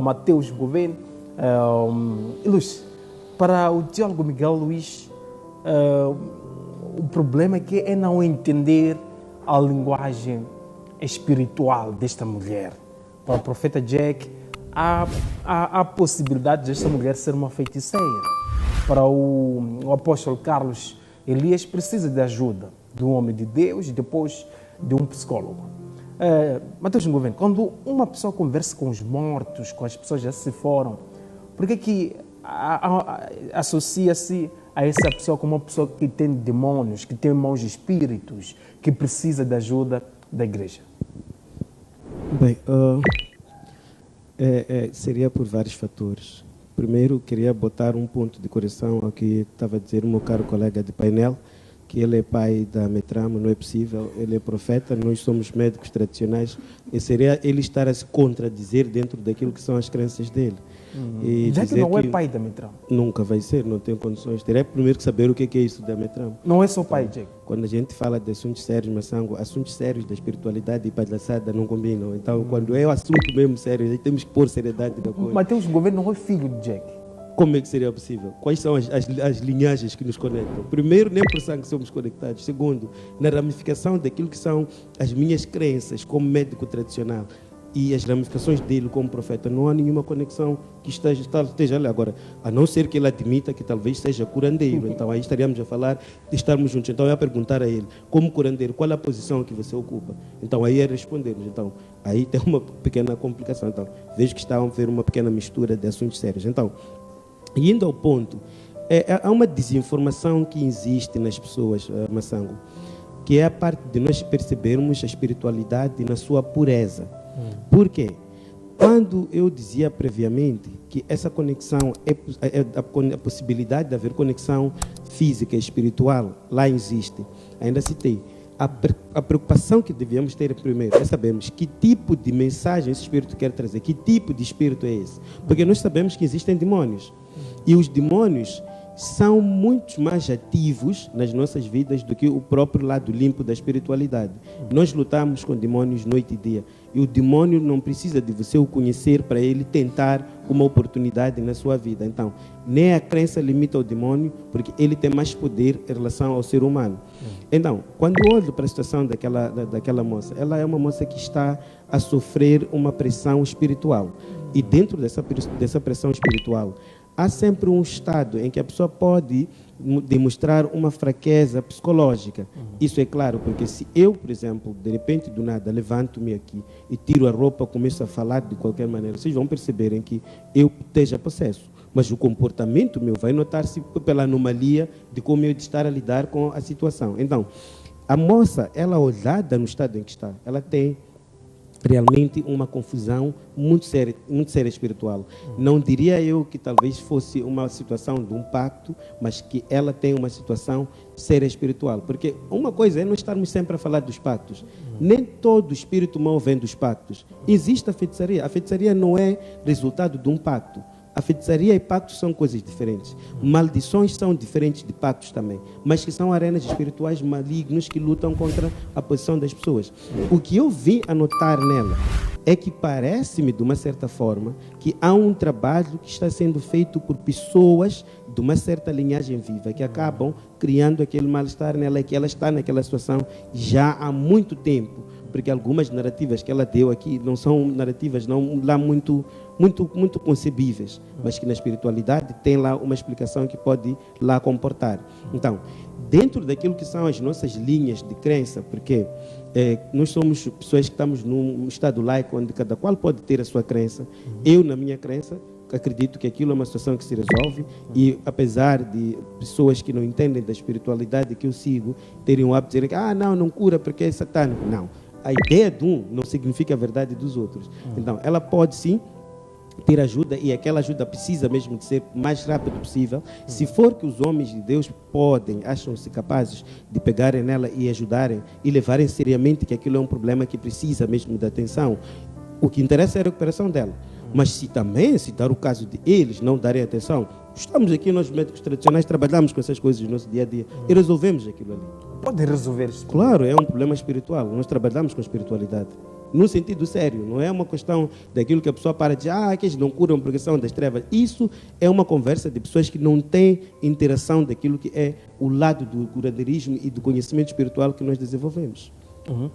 Mateus Gouveia e Luís. Para o teólogo Miguel Luís, o problema é não entender a linguagem espiritual desta mulher. Para o profeta Jack, há possibilidade desta mulher ser uma feiticeira. Para o apóstolo Carlos Elias, precisa de ajuda de um homem de Deus e depois de um psicólogo. Mateus Gouveia, quando uma pessoa conversa com os mortos, com as pessoas que já se foram, por que associa-se a essa pessoa como uma pessoa que tem demônios, que tem maus espíritos, que precisa da ajuda da igreja? Bem, seria por vários fatores. Primeiro, queria botar um ponto de correção ao que estava a dizer o meu caro colega de painel, que ele é pai da Metramo, não é possível, ele é profeta, nós somos médicos tradicionais, e seria ele estar a se contradizer dentro daquilo que são as crenças dele. E já que não é pai da Metramo? Nunca vai ser, não tem condições. Teria primeiro que saber o que é isso da Metramo. Não é só pai, Jack. Quando a gente fala de assuntos sérios, Massango, assuntos sérios da espiritualidade e palhaçada não combinam. Então, quando é o assunto mesmo sério, a gente temos que pôr seriedade na coisa. Mateus Gouveia não é filho de Jack. Como é que seria possível? Quais são as linhagens que nos conectam? Primeiro, nem por sangue somos conectados. Segundo, na ramificação daquilo que são as minhas crenças como médico tradicional e as ramificações dele como profeta, não há nenhuma conexão que esteja ali. Agora, a não ser que ele admita que talvez seja curandeiro. Então, aí estaríamos a falar de estarmos juntos. Então, eu ia perguntar a ele, como curandeiro, qual é a posição que você ocupa? Então, aí é respondermos. Então, aí tem uma pequena complicação. Então, vejo que está a haver uma pequena mistura de assuntos sérios. Então, indo ao ponto, há uma desinformação que existe nas pessoas, Massango, que é a parte de nós percebermos a espiritualidade na sua pureza. Por quê? Quando eu dizia previamente que essa conexão, a possibilidade de haver conexão física e espiritual, lá existe. Ainda citei. A preocupação que devíamos ter primeiro é sabermos que tipo de mensagem esse espírito quer trazer, que tipo de espírito é esse. Porque nós sabemos que existem demônios. E os demônios são muito mais ativos nas nossas vidas do que o próprio lado limpo da espiritualidade. Nós lutamos com demônios noite e dia. E o demônio não precisa de você o conhecer para ele tentar uma oportunidade na sua vida. Então, nem a crença limita o demônio, porque ele tem mais poder em relação ao ser humano. Então, quando eu olho para a situação daquela moça, ela é uma moça que está a sofrer uma pressão espiritual. E dentro dessa pressão espiritual, há sempre um estado em que a pessoa pode demonstrar uma fraqueza psicológica. Isso é claro, porque se eu, por exemplo, de repente, do nada, levanto-me aqui e tiro a roupa, começo a falar de qualquer maneira, vocês vão perceberem que eu esteja possesso. Mas o comportamento meu vai notar-se pela anomalia de como eu estar a lidar com a situação. Então, a moça, ela olhada no estado em que está, ela tem realmente uma confusão muito séria espiritual. Não diria eu que talvez fosse uma situação de um pacto, mas que ela tem uma situação séria espiritual. Porque uma coisa é não estarmos sempre a falar dos pactos. Nem todo espírito mau vem dos pactos. Existe a feitiçaria. A feitiçaria não é resultado de um pacto. A feitiçaria e pactos são coisas diferentes. Maldições são diferentes de pactos também, mas que são arenas espirituais malignos que lutam contra a posição das pessoas. O que eu vim a notar nela é que parece-me, de uma certa forma, que há um trabalho que está sendo feito por pessoas de uma certa linhagem viva, que acabam criando aquele mal-estar nela, e que ela está naquela situação já há muito tempo. Porque algumas narrativas que ela deu aqui não são narrativas lá muito concebíveis, mas que na espiritualidade tem lá uma explicação que pode lá comportar. Então, dentro daquilo que são as nossas linhas de crença, porque nós somos pessoas que estamos num estado laico onde cada qual pode ter a sua crença. Eu, na minha crença, acredito que aquilo é uma situação que se resolve, e apesar de pessoas que não entendem da espiritualidade que eu sigo terem o hábito de dizer que não cura porque é satânico. Não. A ideia de um não significa a verdade dos outros. Então, ela pode sim ter ajuda, e aquela ajuda precisa mesmo de ser o mais rápido possível. Se for que os homens de Deus acham-se capazes de pegarem nela e ajudarem e levarem seriamente que aquilo é um problema que precisa mesmo de atenção, o que interessa é a recuperação dela. Mas se também citar o caso de eles não darem atenção, estamos aqui, nós médicos tradicionais trabalhamos com essas coisas no nosso dia a dia e resolvemos aquilo ali. Pode resolver isso? Claro, é um problema espiritual, nós trabalhamos com espiritualidade. num sentido sério. Não é uma questão daquilo que a pessoa para de dizer, que eles não curam porque são das trevas. Isso é uma conversa de pessoas que não têm interação daquilo que é o lado do curadeirismo e do conhecimento espiritual que nós desenvolvemos. Uhum.